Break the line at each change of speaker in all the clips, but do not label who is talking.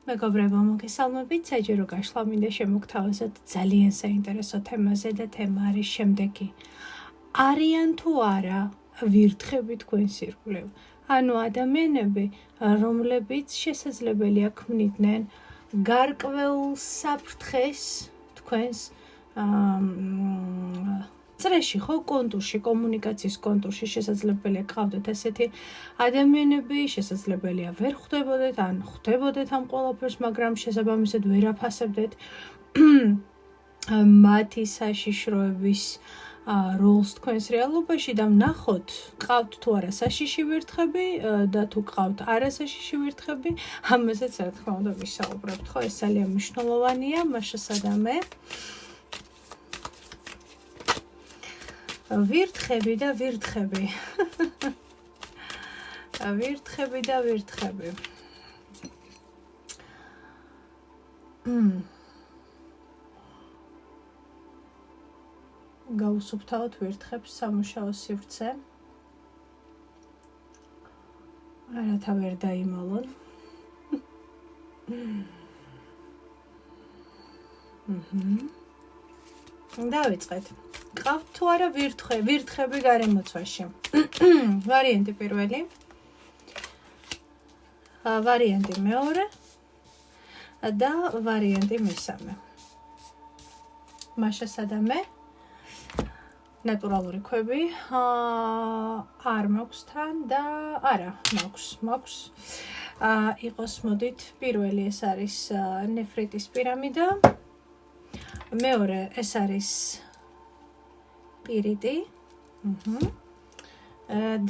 მეგობრებო, მოგესალმებით. საჯარო გაშლა მინდა შემოგთავაზოთ ძალიან საინტერესო თემაზე და თემა არის შემდეგი. არიან თუ არა ვირთხები თქვენს ირგვლივ? ანუ ადამიანები, რომლებიც შესაძლებელია ქმნიდნენ გარკვეულ საფრთხეს თქვენს წრეში, ხო, კონტურში, კომუნიკაციის კონტურში შესაძლებელია გყავდეთ ესეთი ადამიანები, შესაძლებელია ვერ ხვდებოდეთ, ან ხვდებოდეთ ამ ყველაფერს, მაგრამ შესაბამისად ვერ აფასებდეთ მათი საშიშროების როლს თქვენს რეალობაში და ვნახოთ, გყავთ თუ არა საშიში ვირთხები და თუ გყავთ არასაშიში ვირთხები, ამასაც რა თქმა უნდა ვისაუბრებთ, ხო, ეს ძალიან მნიშვნელოვანია, მაშა სადამე. ვირთხები და ვირთხები. ვირთხები და ვირთხები. გავუსუფთავოთ ვირთხებს სამუშაო სივრცე. რათა ვერ დაიმალონ. დავიწყეთ. გყავთ თუ არა ვირთხები გარემოცვაში. ვარიანტი პირველი. ვარიანტი მეორე და ვარიანტი მესამე. მაშა სადამე ნატურალური ქვები არ მაქვს თან და არა მაქვს. იყოს მოდით პირველი ეს არის ნეფრიტის პირამიდა. მეორე ეს არის პირიტი.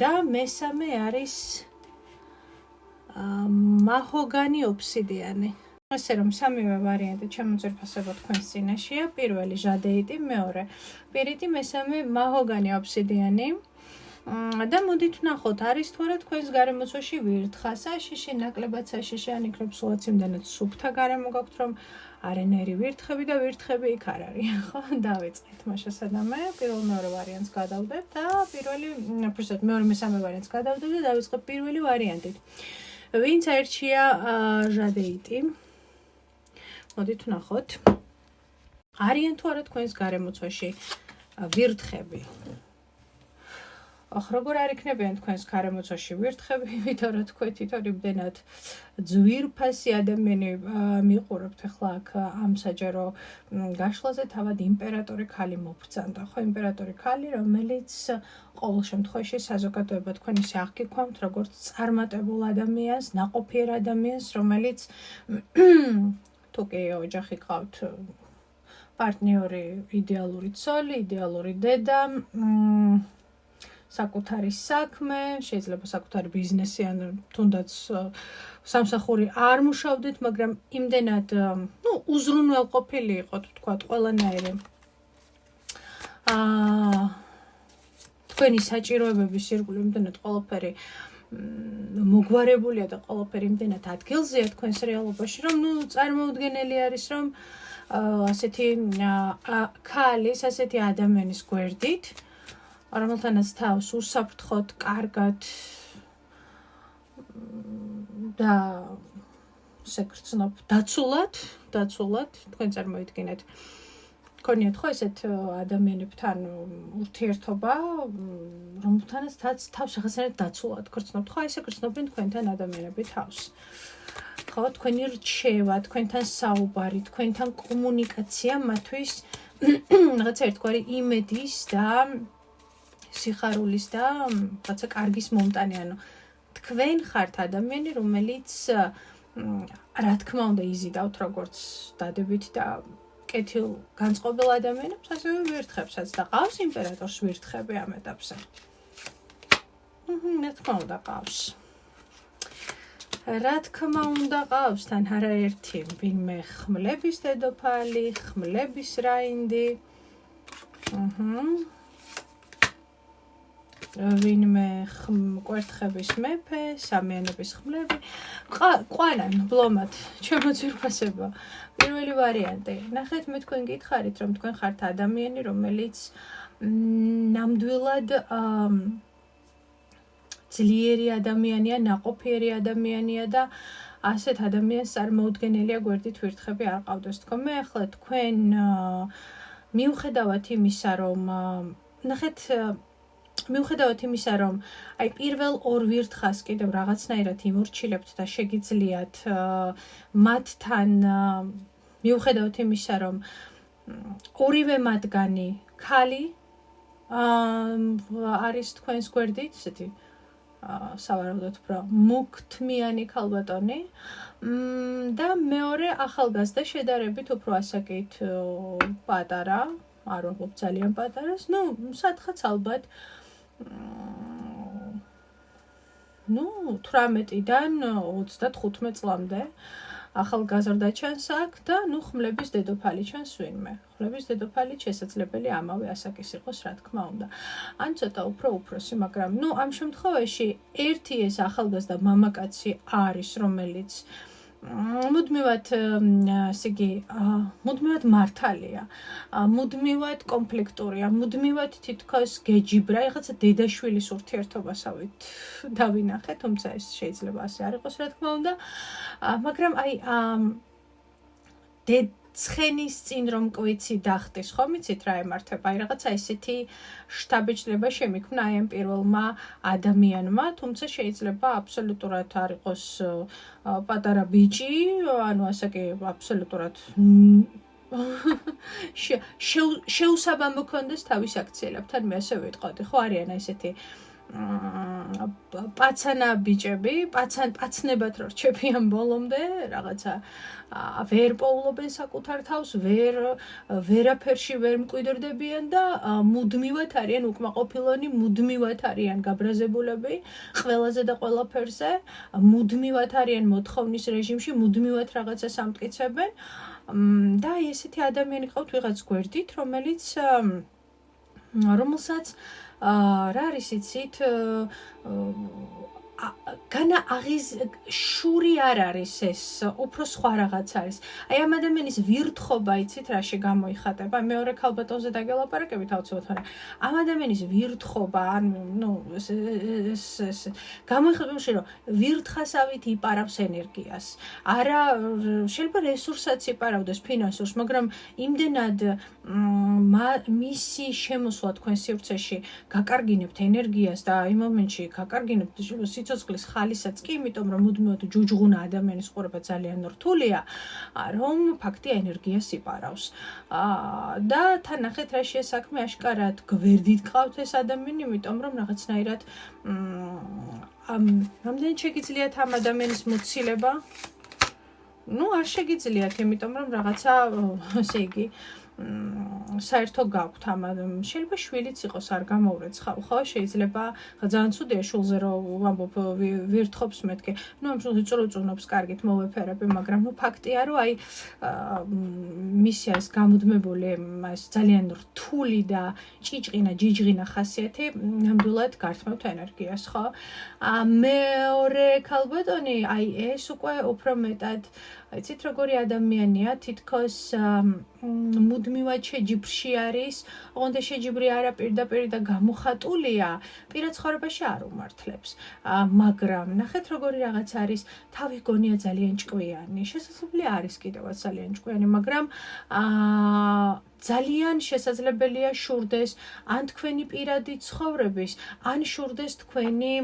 და მესამე არის მაჰოგანი ობსიდიანი. ასე რომ სამივე ვარიანტი ჩემოძერფასება თქვენს წინაშია. პირველი ჟადეიტი, მეორე პირიტი, მესამე მაჰოგანი ობსიდიანი. და მოდით ვნახოთ, არის თუ არა თქვენს გარემოცვაში ვირთხა, საშიში, ნაკლებად საშიში, ან იქნებ სულაც იმდანაც სუფთა გარემო გაქვთ, რომ არანაირი ვირთხები და ვირთხები იქ არ არის, ხო? დავიწყეთ მაშა სადამე, პირველ მეორე ვარიანტს გადავდებ და მეორე მესამე ვარიანტს გადავდებ და დავიწყებ პირველი ვარიანტით. ვინც აირჩია ჟადეიტი, მოდით ვნახოთ. არიან თუ არა თქვენს გარემოცვაში ვირთხები. როგორ არ იქნებიან თქვენს გარემოცვაში ვირთხები, იმიტომ რომ თქვენ თვითონ იმდენად ძვირფასი ადამიანი მიყურებთ ახლა აქ ამ საჯარო გაშლაზე, თავად იმპერატორი ქალი მობრძანდა, ხო, იმპერატორი ქალი, რომელიც ყოველ შემთხვევაში საზოგადოება თქვენ ისე აღგიქვამთ, როგორც წარმატებულ ადამიანს, ნაყოფიერ ადამიანს, რომელიც თუ კი ოჯახი გყავთ, პარტნიორი, იდეალური ცოლი, იდეალური დედა, საკუთარი საქმე, შეიძლება საკუთარი ბიზნესი, ან თუნდაც სამსახური არ მუშავდეთ, მაგრამ იმდენად, უზრუნველყოფილი იყოთ, თქვათ, ყველანაირი თქვენი საჭიროებების ირგვლივ იმდენად ყველაფერი მოგვარებულია და ყველაფერი იმდენად ადგილზეა თქვენს რეალობაში, რომ წარმოუდგენელი არის, რომ ასეთი ქალის, ასეთი ადამიანის გვერდით, რომელთანაც თავს უსაფრთხოდ, კარგად და შეგრძნობ დაცულად, თქვენ წარმოიდგინეთ, გქონიათ ხო ესეთ ადამიანებთან ურთიერთობა, რომელთანაც თავს რაღაცნაირად დაცულად გრძნობთ, ხო, ესე გრძნობენ თქვენთან ადამიანები თავს. ხო, თქვენი რჩევა, თქვენთან საუბარი, თქვენთან კომუნიკაცია მათთვის რაღაცა ერთგვარი იმედის და სიხარულის და რაღაცა კარგის მომტანი, ანუ თქვენ ხართ ადამიანი, რომელიც რა თქმა უნდა იზიდავთ როგორც დადებით და კეთილ განწყობილ ადამიანებს, ასევე ვირთხებსაც და ყავს იმპერატორს ვირთხები ამ ეტაპზე. რა თქმა უნდა ყავს. რა თქმა უნდა ყავს თან არაერთი ვინმე ხმლების დედოფალი, ხმლების რაინდი. ვინმე კვერთხების მეფე, სამიანების ხმლები, ყვანან ბლომად, ჩემო ძვირფასება. პირველი ვარიანტი. ნახეთ, მე თქვენ გითხარით, რომ თქვენ ხართ ადამიანი, რომელიც ნამდვილად ძლიერი ადამიანია, ნაყოფიერი ადამიანია და ასეთ ადამიანს წარმოუდგენელია გვერდით ვირთხები არ ყავდეს. თქო, მე ახლა თქვენ მიუხედავად იმისა, რომ ნახეთ მიუხედავად იმისა, რომ აი პირველ ორ ვირთხას კიდევ რაღაცნაირად იმორჩილებთ და შეგიძლიათ მათთან მიუხედავად იმისა, რომ ორივე მათგანი ქალი არის თქვენს გვერდით, ესეთი სავარაუდოდ უფრო მუქთმიანი ქალბატონი და მეორე ახალგაზრდა შედარებით უფრო ასაკით პატარა, არ ვამბობ ძალიან პატარას, ну, სათხაც ალბათ 18-დან 35 წლამდე ახალგაზრდა ჩანს აქ და ხმლების დედოფალი ჩანს ვინმე. ხმლების დედოფალი შესაძლებელი ამავე ასაკის იყოს, რა თქმა უნდა. ან ცოტა უფრო უფროსი, მაგრამ ამ შემთხვევაში ერთი ეს ახალგაზრდა მამაკაცი არის, რომელიც მუდმივად მუდმივად მართალია, მუდმივად კონფლიქტურია, მუდმივად თითქოს გეჯიბრა, რაღაცა დედაშვილის ურთიერთობასავით დავინახე, თუმცა ეს შეიძლება ასე არ იყოს, რა თქმა უნდა, მაგრამ აი ცხენის წინ რომ კვიცი დახტის, ხო მიცით რა ემართება, აი რაღაცა ესეთი შთაბეჭდილება შემიქმნა აი ამ პირველმა ადამიანმა, თუმცა შეიძლება აბსოლუტურად არ იყოს პატარა ბიჭი, ანუ ასაკი აბსოლუტურად შეუსაბამო ქონდეს თავის აქციელებთან, მე ასე ვიტყოდი, ხო არიან ესეთი პაცანა ბიჭები, პაცნებად რო რჩებიან ბოლომდე, რაღაცა ვერ პოულობენ საკუთარ თავს, ვერაფერში ვერ მკვიდრდებიან და მუდმივად არიან უკმაყოფილონი, მუდმივად არიან გაბრაზებულები, ყველაზე და ყველაფერზე, მუდმივად არიან მოთხოვნის რეჟიმში, მუდმივად რაღაცას ამტკიცებენ და ესეთი ადამიანი ყავთ ვიღაც გვერდით, რომელსაც რა არის იცით შური არ არის ეს, უფრო სხვა რაღაც არის. აი ამ ადამიანის ვირთხობა, იცით რაში გამოიხატება? მეორე ქალბატონზე დაგელაპარაკებით აუცილებლად, მაგრამ ამ ადამიანის ვირთხობა, გამოიხატება იმაში, რომ ვირთხასავით იპარავს ენერგიას. არა, შეიძლება რესურსაც იპარავდეს, ფინანსურს, მაგრამ იმდენად მისი შემოსვლა თქვენ სივრცეში გაკარგინებთ ენერგიას და იმ მომენტში გაკარგინებთ სიცოცხლის ხალისაც კი, იმიტომ რომ მუდმივად ჯუჯღუნა ადამიანის ყურება ძალიან რთულია, რომ ფაქტია ენერგიას იპარავს. და თან ნახეთ რა შეასაქმე, აშკარად გვერდით ყავთ ეს ადამიანი, იმიტომ რომ რაღაცნაირად რამდენი შეგიძლიათ ამ ადამიანის მოცილება? არ შეგიძლიათ, იმიტომ რომ რაღაცა, ესე იგი, საერთო გაქვთ ამან, შეიძლება შვილიც იყოს, არ გამოურეცხავ, ხო, შეიძლება ძალიან ცუდია შულზე რომ ვამბობ ვირთხობს მეთქე, ამ შულზე წრუწუნობს კარგით მოვეფერები, მაგრამ ფაქტია რომ აი მისი ეს გამუდმებული ეს ძალიან რთული და ჯიჯღინა ხასიათი ნამდვილად გართმევთ ენერგიას, ხო? მეორე ქალბატონი, აი ეს უკვე უფრო მეტად იცით როგორი ადამიანია, თითქოს მუდმივად შეჯიბრში არის, ოღონდ შეჯიბრი არა პირდაპირ და გამოხატულია, პირად ცხოვრებაში არ უმართლებს. მაგრამ ნახეთ როგორი რაღაც არის, თავი გონია ძალიან ჭკვიანი, შესაძლებელი არის კიდევაც ძალიან ჭკვიანი, მაგრამ ძალიან შესაძლებელია შურდეს ან თქვენი პირადი ცხოვრების, ან შურდეს თქვენი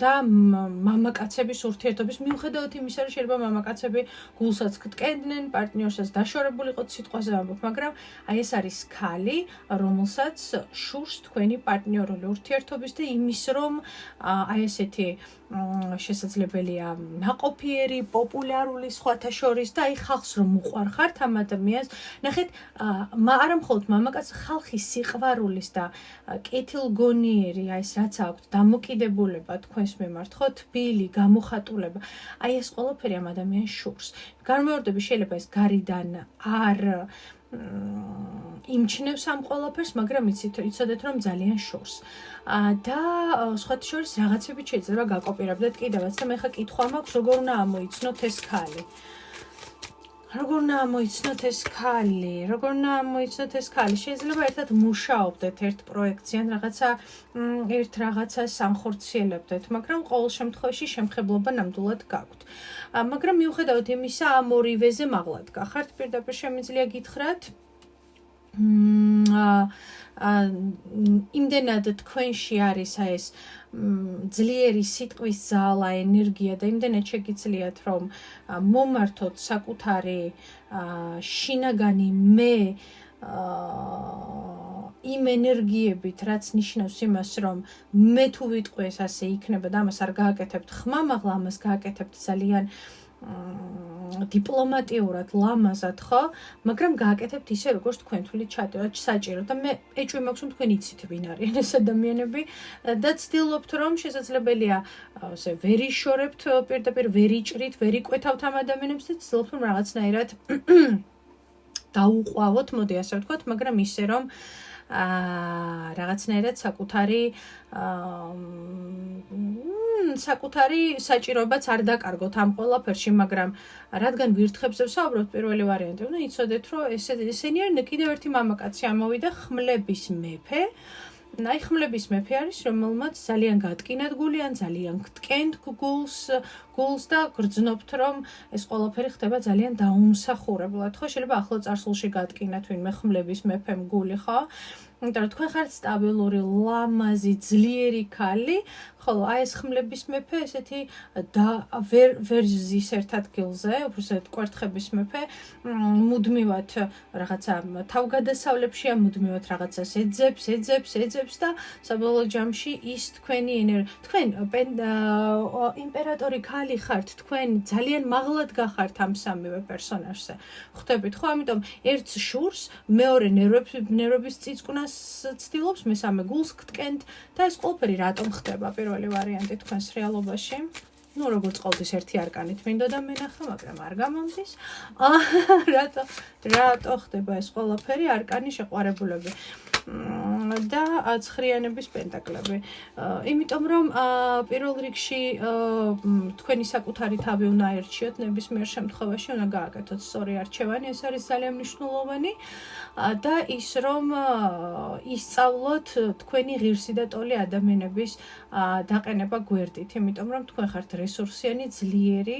და მამაკაცების ურთიერთობის, მიუხედავად იმისა, რომ შეიძლება მამაკაცები გულსაც გტკენდნენ, პარტნიორსაც დაშორებული იყოთ სიტყვაზე ვამბობ, მაგრამ აი ეს არის ქალი, რომელსაც შურს თქვენი პარტნიორული ურთიერთობის და იმის, რომ აი ესეთი შესაძლებელია ნაყოფიერი, პოპულარული სხვათა შორის და აი ხალხს რომ უყვარხართ ამ ადამიანს, ნახეთ, არა მხოლოდ მამაკაც, ხალხის სიყვარულის და კეთილგონიერი აი ეს რაც აქვთ, დამოკიდებულება თქვენს მიმართ, ხო, თბილი, გამოხატულება, აი ეს ყველაფერი ამ ადამიანს შურს. განმეორდები შეიძლება ეს გარიდან არ იმჩნევს ამ ყველაფერს, მაგრამ იცოდეთ რომ ძალიან შურს. და სხვათა შორის რაღაცებით შეიძლება გაკოპირებდეთ კიდევაც და მე ხა კითხვა მაქვს, როგორ უნდა ამოიცნოთ ეს ქალი. როგორ უნდა ამოიცნოთ ეს ქალი, როგორ უნდა ამოიცნოთ ეს ქალი. შეიძლება ერთად მუშაობდეთ ერთ პროექტზე, რაღაცა ერთ რაღაცას სამხორციელებდეთ, მაგრამ ყოველ შემთხვევაში შემხებლობა ნამდვილად გაქვთ. მაგრამ მიუხედავად იმისა, ამ ორივეზე მაღლად გახართ, პირდაპირ შემიძლია გითხრათ, იმდენად თქვენში არის ეს ძლიერი სიტყვის ძალა, ენერგია და იმდენად შეგიძლიათ რომ მომართოთ საკუთარი შინაგანი მე იმ ენერგიებით, რაც ნიშნავს იმას, რომ მე თუ ვიტყვი ეს ასე იქნება და ამას არ გააკეთებთ ხმამაღლა, ამას გააკეთებთ ძალიან დიპლომატიურად, ლამაზად, ხო? მაგრამ გააკეთებთ ისე, როგორც თქვენ თვლით საჭირო და მე ეჭვი მაქვს, რომ თქვენ იცით ვინ არიან ეს ადამიანები და ცდილობთ, რომ შესაძლებელია ასე ვერ იშორებთ, პირდაპირ ვერ იჭრით, ვერ იკვეთავთ ამ ადამიანებს და ცდილობთ, რომ რაღაცნაირად დაუყვავოთ, მოდი ასე ვთქვათ, მაგრამ ისე, რომ რაღაცნაირად საკუთარი საჭიროებაც არ დაკარგოთ ამ ყველაფერში, მაგრამ რადგან ვირთხებზე ვსაუბრობთ, პირველი ვარიანტი უნდა იცოდეთ, რომ ესენი არის კიდევ ერთი მამაკაცი ამოვიდა ხმლების მეფე. აი ხმლების მეფე არის, რომელმაც ძალიან გატკინათ გული, ან ძალიან გტკენთ გულს და გრძნობთ, რომ ეს ყველაფერი ხდება ძალიან დაუმსახურებლად, ხო? შეიძლება ახლო წარსულში გატკინათ ვინმე ხმლების მეფემ გული, ხო? იმიტომ რომ თქვენ ხართ სტაბილური, ლამაზი, ძლიერი ქალი, ხოლო აი ეს ხმლების მეფე ესეთი ვერ ზის ერთ ადგილზე, უბრალოდ კვერთხების მეფე, მუდმივად რაღაცა თავგადასავლებშია, მუდმივად რაღაცას ეძებს და საბოლოო ჯამში ის თქვენ იმპერატორი ქალი ხართ, თქვენ ძალიან მაღლად გახართ ამ სამივე პერსონაჟზე. ხვდებით ხო? ამიტომ ერთს შურს, მეორე ნერვების წიწკვნას ცდილობს, მესამე გულს გტკენთ და ეს ყველაფერი რატომ ხდება? პირველი ვარიანტი თქვენს რეალობაში. ну როგორც ყოველთვის ერთი არკანით მინდოდა მენახა, მაგრამ არ გამომდის. რატო ხდება ეს ყველაფერი? არკანი შეყვარებულები და ცხრიანების პენტაკლები. იმიტომ რომ პირველ რიგში თქვენი საკუთარი თავი უნდა აერჩიოთ, ნებისმიერ შემთხვევაში უნდა გააკეთოთ სწორი არჩევანი, ეს არის ძალიან მნიშვნელოვანი და ის რომ ისწავლოთ თქვენი ღირსი და ტოლი ადამიანების დაყენება გვერდით, იმიტომ რომ თქვენ ხართ რესურსიანი, ძლიერი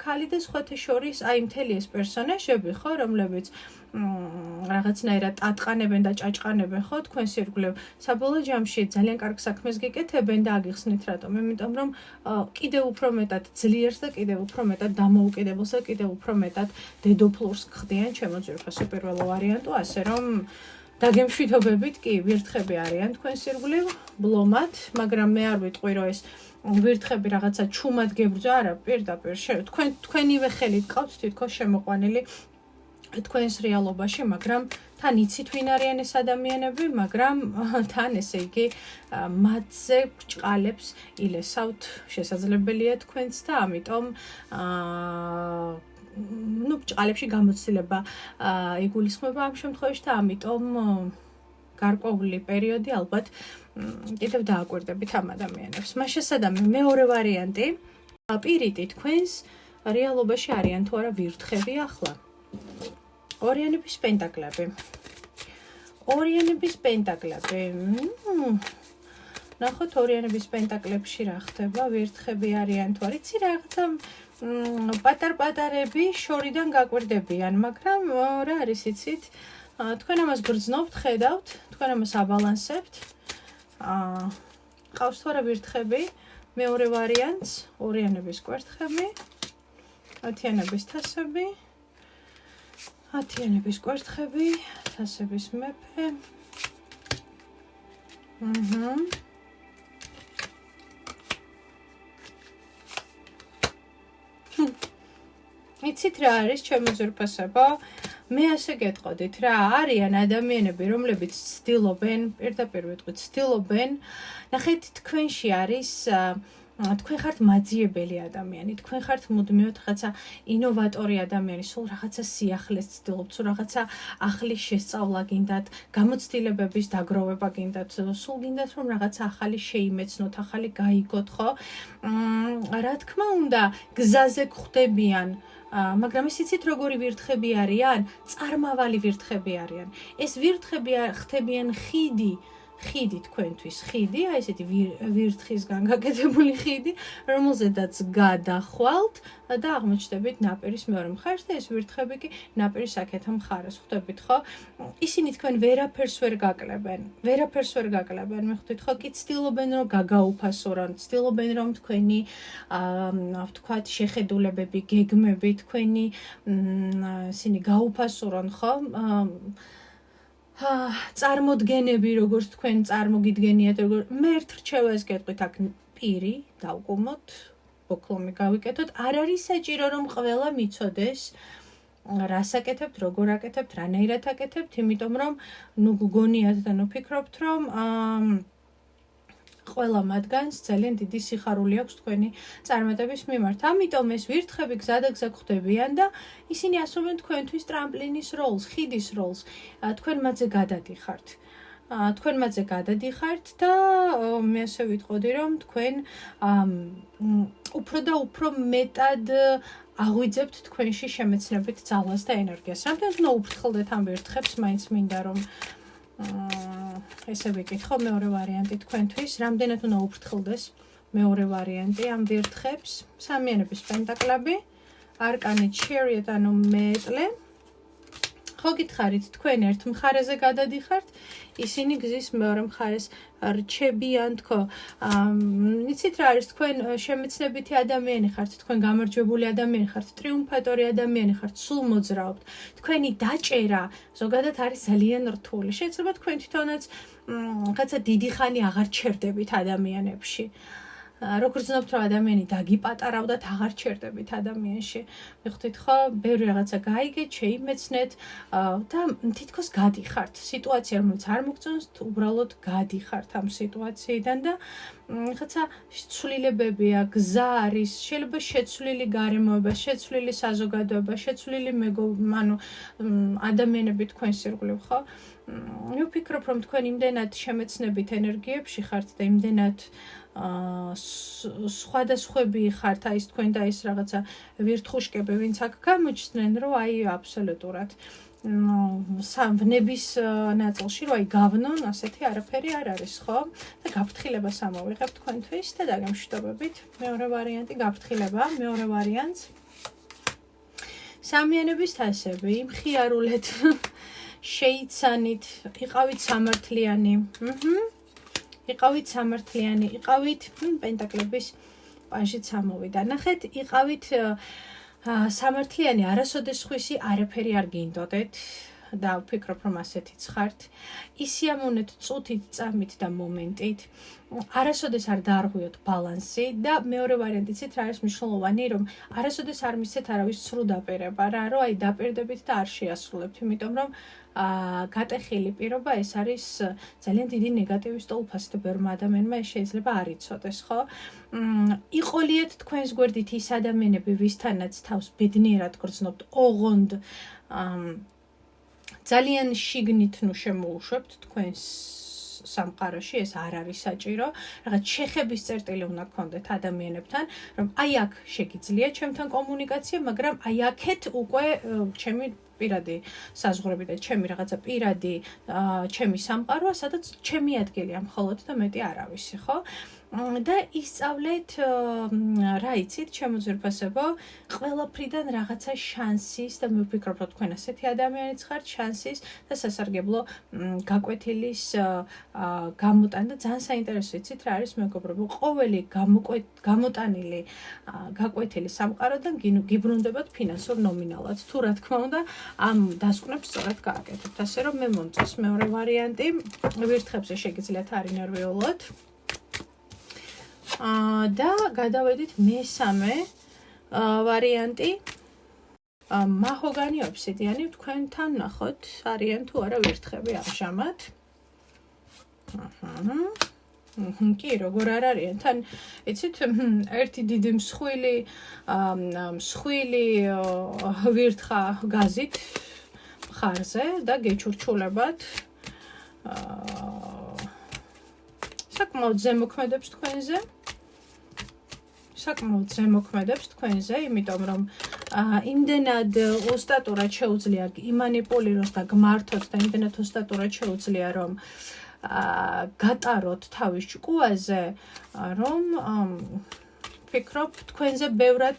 ქალი და სხვათა შორის აი მთელი ეს პერსონაჟები, ხო, რომლებიც რაღაცნაირად ტატყანებენ და ჭაჭყანებენ, ხო, თქვენს ირგვლივ. საბოლოო ჯამში ძალიან კარგ საქმეს გეკეთებენ და აგიხსნით რატომ? იმიტომ რომ კიდევ უფრო მეტად ძლიერს და კიდევ უფრო მეტად დამოუკიდებელს და კიდევ უფრო მეტად დედოფლურს ხდიან ჩემო ძვირფასო პირველ ვარიანტო, ასე რომ დაგემშვიდობებით კი ვირთხები არიან თქვენს ირგვლივ, ბლომად, მაგრამ მე არ ვიტყვი რომ ეს ვირთხები რაღაცა ჩუმად გებრძვა, არა, პირდაპირ თქვენივე ხელით ყავთ თითქოს შემოყვანილი თქვენს რეალობაში, მაგრამ თან იცით ვინ არიან ეს ადამიანები, მაგრამ თან ესე იგი მათზე ბრჭყალებს ილესავთ შესაძლებელია თქვენც და ამიტომ ბრჭყალებში გამოცდილება იგულისხმება ამ შემთხვევაში და ამიტომ გარკვეული პერიოდი ალბათ კიდევ დააკვირდებით ამ ადამიანებს. მას შესაძლოა მეორე ვარიანტი პირიტი თქვენს რეალობაში არიან თუ არა ვირთხები ახლა. ორიანების პენტაკლები. ნახოთ ორიანების პენტაკლებში რა ხდება, ვირთხები არიან თუ არ იცი რაღაცა პატარ-პატარები შორიდან გაკვირდებიან, მაგრამ რა არის იცით? თქვენ ამას გრძნობთ, ხედავთ, თქვენ ამას აბალანსებთ. ყავს თუ არა ვირთხები, მეორე ვარიანტს, ორიანების კვერთხები, ათიანების თასები. ათიანების კვერთხები, თასების მეფე. იცით რა არის ჩემო ძვირფასებო? მე ასე გეტყოდით რა, არიან ადამიანები, რომლებიც ცდილობენ, პირდაპირ ვიტყვით, ცდილობენ, ნახეთ თქვენში არის თქვენ ხართ მაძიებელი ადამიანი, თქვენ ხართ მუდმივად რაღაცა ინოვატორი ადამიანი, სულ რაღაცა სიახლეს ცდილობთ, სულ რაღაცა ახლის შესწავლა გინდათ, გამოცდილებების დაგროვება გინდათ, სულ გინდათ რომ რაღაცა ახალი შეიმეცნოთ, ახალი გაიგოთ, ხო? რა თქმა უნდა, გზაზე გვხვდებიან მაგრამ იცით როგორი ვირთხები არიან? წარმავალი ვირთხები არიან. ეს ვირთხები ხდებიან ხიდი თქვენთვის, ხიდი, აი ესეთი ვირთხისგან გაკეთებული ხიდი, რომელზედაც გადახვალთ და აღმოჩნდებით ნაპირის მეორე მხარეს და ეს ვირთხები კი ნაპირის აქეთ მხარეს, ხვდებით ხო? ისინი თქვენ ვერაფერს ვერ გაკლებენ, მიხვდით ხო? კი ცდილობენ რომ გაგაუფასორონ, ცდილობენ რომ თქვენი ვთქვათ შეხედულებები, გეგმები თქვენი ისინი გაუფასორონ, ხო? წარმოდგენები, როგორც თქვენ წარმოგიდგენიათ, როგორ მერთ რჩევას გეტყვით აქ პირი, დავკუმოთ, ბოკლომი გავიკეთოთ. არ არის საჭირო რომ ყველა მიცოდეს, რას აკეთებთ, როგორ აკეთებთ, რანაირად აკეთებთ, იმიტომ რომ ნუ გგონიათ და ნუ ფიქრობთ, რომ ყველა მათგანს ძალიან დიდი სიხარული აქვს თქვენი წარმატების მიმართ. ამიტომ ეს ვირთხები გზადაგზა ხვდებიან და ისინი ასრულებენ თქვენთვის ტრამპლინის როლს, ხიდის როლს. თქვენ მათზე გადადიხართ და მე ასე ვიტყოდი, რომ თქვენ უფრო და უფრო მეტად აღვიძებთ თქვენში შემეცნებით ძალას და ენერგიას. რამდენად უნდა უფრთხილდეთ ამ ვირთხებს, მაინც მინდა რომ ესე ვიკითხო, მეორე ვარიანტი თქვენთვის, რამდენად უნდა უფრთხილდეს მეორე ვარიანტი ამ ვირთხებს, სამიანების პენტაკლები, არკანი ჩერიეტ, ანუ მეტლე. ხო გითხარით, თქვენ ერთ მხარეზე გადადიხართ, ისინი გზის მეორე მხარეს რჩებიან თქო. იცით რა არის, თქვენ შემეცნებითი ადამიანი ხართ, თქვენ გამარჯვებული ადამიანი ხართ, ტრიუმფატორი ადამიანი ხართ, სულ მოძრაობთ. თქვენი დაჭერა ზოგადად არის ძალიან რთული. შეიძლება თქვენ თვითონაც რაღაცა დიდი ხანი აღარ ჩერდებით ადამიანებში. როგორც ვცნობთ, რომ ადამიანი დაგიპატარავდათ, აღარ ჩერდებით ადამიანში. მიხვდით ხო? ბევრი რაღაცა გაიგეთ, შეიმეცნეთ და თითქოს გადიხართ. სიტუაცია, რომელიც არ მოგწონს, უბრალოდ გადიხართ ამ სიტუაციიდან და რაღაცა ცვლილებებია, გზა არის, შეიძლება შეცვლილი გარემოება, შეცვლილი საზოგადოება, შეცვლილი ადამიანები თქვენს ირგვლივ, ხო? მე ვფიქრობ, რომ თქვენ იმდენად შემეცნებით ენერგიებში ხართ და იმდენად სხვადასხვები ხართ, აი ეს თქვენ და ეს რაღაცა ვირთხუშკები, ვინც აქ გამოჩნდნენ, რომ აი აბსოლუტურად სამვნების ნაწილში, რომ აი გავნონ, ასეთი არაფერი არ არის, ხო? და გაფრთხილებას ამოვიღებ თქვენთვის და დაგემშვიდობებით. მეორე ვარიანტი გაფრთხილება, მეორე ვარიანტს. სამიანების თასები, მხიარულეთ, შეიცანით, იყავით სამართლიანი. იყავით პენტაკლების პანშიც ამოვიდა. ნახეთ, იყავით სამართლიანი, არასოდეს ხვისი არაფერი არ გინდოდეთ და ვფიქრობ, რომ ასეთიც ხართ. ისიამოვნეთ წუთით, წამით და მომენტით. არასოდეს არ დაარღვიოთ ბალანსი და მეორე ვარიანტი იცით რა არის მნიშვნელოვანი, რომ არასოდეს არ მისცეთ არავის სრულ დაპირება რა, რომ აი დაპირდებით და არ შეასრულებთ, იმიტომ რომ გატეხილი პირობა ეს არის ძალიან დიდი ნეგატივის ტოლფასი და ბევრმა ადამიანმა ეს შეიძლება არ იცოდეს, ხო? იყოლიეთ თქვენს გვერდით ის ადამიანები, ვისთანაც თავს ბედნიერად გრძნობთ, ოღონდ ძალიან შიგნით ნუ შემოუშვებთ თქვენს სამყაროში, ეს არ არის საჭირო. რაღაც შეხების წერტილი უნდა გქონდეთ ადამიანებთან, რომ აი აქ შეგიძლია ჩემთან კომუნიკაცია, მაგრამ აი აქეთ უკვე ჩემი პირადი საზღვრები და ჩემი რაღაცა პირადი ჩემი სამყაროა, სადაც ჩემი ადგილია მხოლოდ და მეტი არავისი, ხო? და ისწავლეთ რა იცით, ჩემო ძვირფასებო, ყველაფრიდან რაღაცა შანსის და მე ვფიქრობ, რომ თქვენ ასეთი ადამიანიც ხართ, შანსის და სასარგებლო გაკვეთილის გამოტანა და ძალიან საინტერესო იცით რა არის მეგობრებო, ყოველი გამოტანილი გაკვეთილი სამყაროდან გიბრუნდებათ ფინანსურ ნომინალად. თუ რა თქმა უნდა, ამ დასკვნებს სწორად გააკეთებთ. ასე რომ მე მომწონს მეორე ვარიანტი, ვირთხებზე შეგიძლიათ არ ინერვიულოთ. და გადავედით მესამე ვარიანტი. მაჰოგანი ობსიდიანი, თქვენთან ნახოთ, არიან თუ არა ვირთხები ამჟამად. კი, როგორ არ არიან, თან იცით, ერთი დიდი მსხვილი ვირთხა გაზით მხარზე და გეჩურჩულებათ საკმაოდ ზემოქმედებს თქვენზე, იმიტომ რომ იმდენად ოსტატურად შეუძლია იმანიპულიროს და გმართოთ და იმდენად ოსტატურად შეუძლია რომ გატაროთ თავის ჭკუაზე, რომ ვფიქრობ თქვენზე ბევრად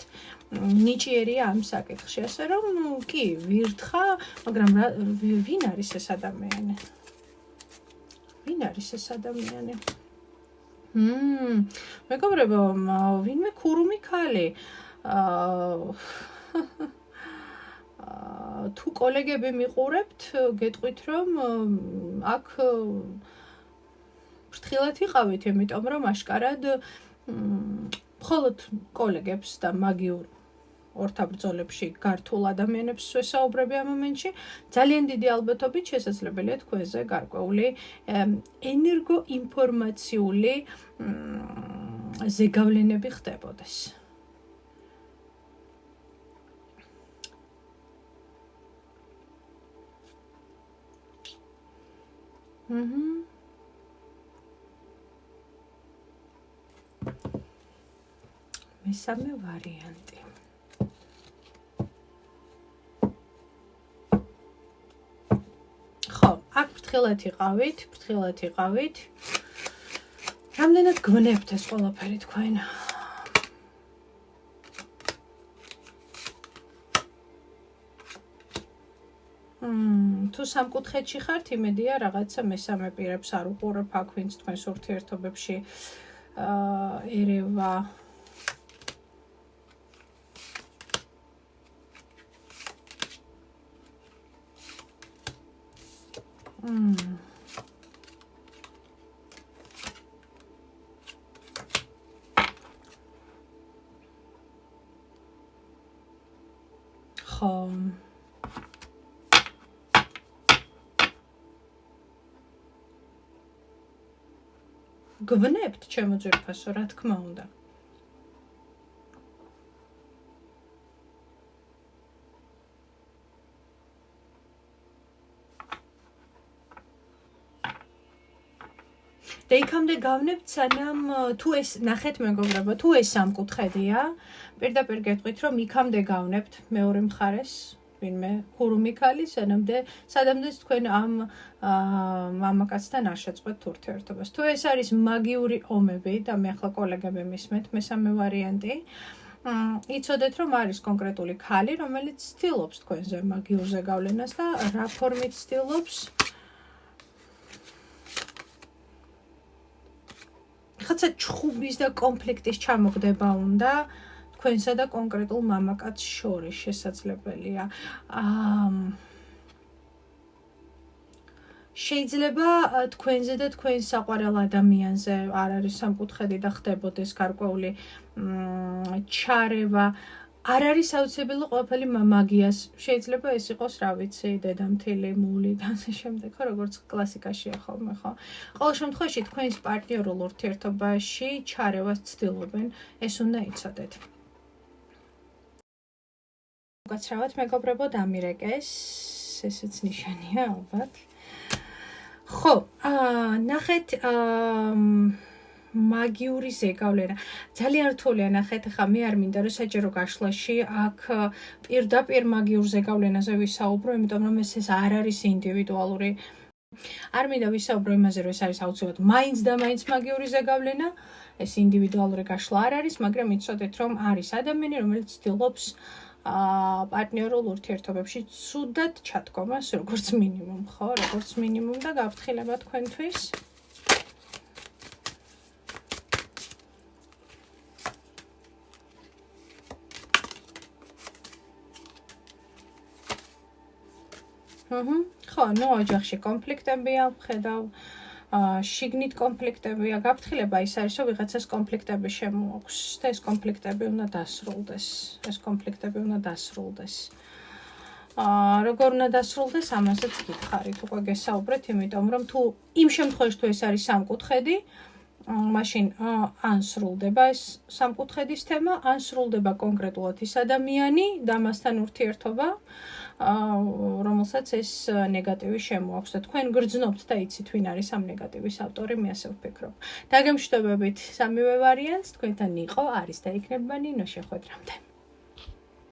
ნიჭიერია ამ საკითხში, ასე რომ კი ვირთხა, მაგრამ ვინ არის ეს ადამიანი? ვინ არის ეს ადამიანი? მეგობრებო, ვინმე ქურუმი ქალი. თუ კოლეგები მიყურებთ, გეტყვით რომ აქ ფრთხილად ვიყავით, იმიტომ რომ აშკარად მხოლოდ კოლეგებს და მაგიურ ორთაბრძოლებში გართულ ადამიანებს ვესაუბრები ამ მომენტში, ძალიან დიდი ალბათობით შესაძლებელია თქვენზე გარკვეული ენერგოინფორმაციული ზეგავლენები ხდებოდეს. მესამე ვარიანტი. ხო, აქ ფრთხილად იყავით. რამდენად გვნებთ ეს ყველაფერი თქვენ? თუ სამკუთხედში ხართ, იმედია რაღაცა მესამე პირებს არ უყურებ აქ, ვინც თქვენს ურთიერთობებში ერევა. ხო. გვნებთ ჩემო ძვირფასო, რა თქმა უნდა. და იქამდე გავნებთ, სანამ თუ ეს ნახეთ მეგობრებო, თუ ეს სამკუთხედია, პირდაპირ გეტყვით, რომ იქამდე გავნებთ მეორე მხარეს, ვინმე ქურუმი ქალი, სადამდე თქვენ ამ მამაკაცთან არ შეწყვეტთ ურთიერთობას. თუ ეს არის მაგიური ომები და მე ახლა კოლეგები მისმენთ, მესამე ვარიანტი, იცოდეთ, რომ არის კონკრეტული ქალი, რომელიც ცდილობს თქვენზე მაგიურ ზეგავლენას და რა ფორმით ცდილობს? ხაცა ჩხუბის და კონფლიქტის ჩამოგდება უნდა თქვენსა და კონკრეტულ მამაკაცს შორის შესაძლებელია. შეიძლება თქვენზე და თქვენ საყვარელ ადამიანზე არ არის სამკუთხედი და ხდებოდეს გარკვეული ჩარევა. არ არის აუცილებელი ყველაფერი მაგიას. შეიძლება ეს იყოს, რა ვიცი, დედამთილი, მული და ასე შემდეგ, ხო, როგორც კლასიკაშია ხოლმე, ხო? ყოველ შემთხვევაში თქვენს პარტნიორულ ურთიერთობაში ჩარევას ცდილობენ, ეს უნდა იცოდეთ. უკაცრავად მეგობრებო, დამირეკეს, ესეც ნიშანია ალბათ. ხო, ნახეთ მაგიური ზეგავლენა. ძალიან რთულია ნახეთ, ხა მე არ მინდა რომ საჯარო გაშლაში აქ პირდაპირ მაგიურ ზეგავლენაზე ვისაუბრო, იმიტომ რომ ეს არ არის ინდივიდუალური. არ მინდა ვისაუბრო იმაზე, რომ ეს არის აუცილებლად მაინც და მაინც მაგიური ზეგავლენა, ეს ინდივიდუალური გაშლა არ არის, მაგრამ იცოდეთ, რომ არის ადამიანი, რომელიც ცდილობს პარტნიორულ ურთიერთობებში ცუდად ჩადგომას, როგორც მინიმუმ, ხო, როგორც მინიმუმ და გაფრთხილება თქვენთვის. ხო, ნუ ოჯახში კონფლიქტებია, ვხედავ, შიგნით კონფლიქტებია, გაფრთხილება ის არის, რომ ვიღაცას კონფლიქტები შემოაქვს და ეს კონფლიქტები უნდა დასრულდეს. როგორ უნდა დასრულდეს, ამასაც გითხარით, უკვე გესაუბრეთ, იმიტომ რომ თუ იმ შემთხვევაში თუ ეს არის სამკუთხედი, მაშინ ან სრულდება ეს სამკუთხედის თემა, ან სრულდება კონკრეტულად ის ადამიანი და მასთან ურთიერთობა, რომელსაც ეს ნეგატივი შემოაქვს და თქვენ გრძნობთ და იცით ვინ არის ამ ნეგატივის ავტორი, მე ასე ვფიქრობ. დაგემშვიდობებით სამივე ვარიანტს, თქვენთან იყო არის და იქნება ნინო, შეხვედრამდე.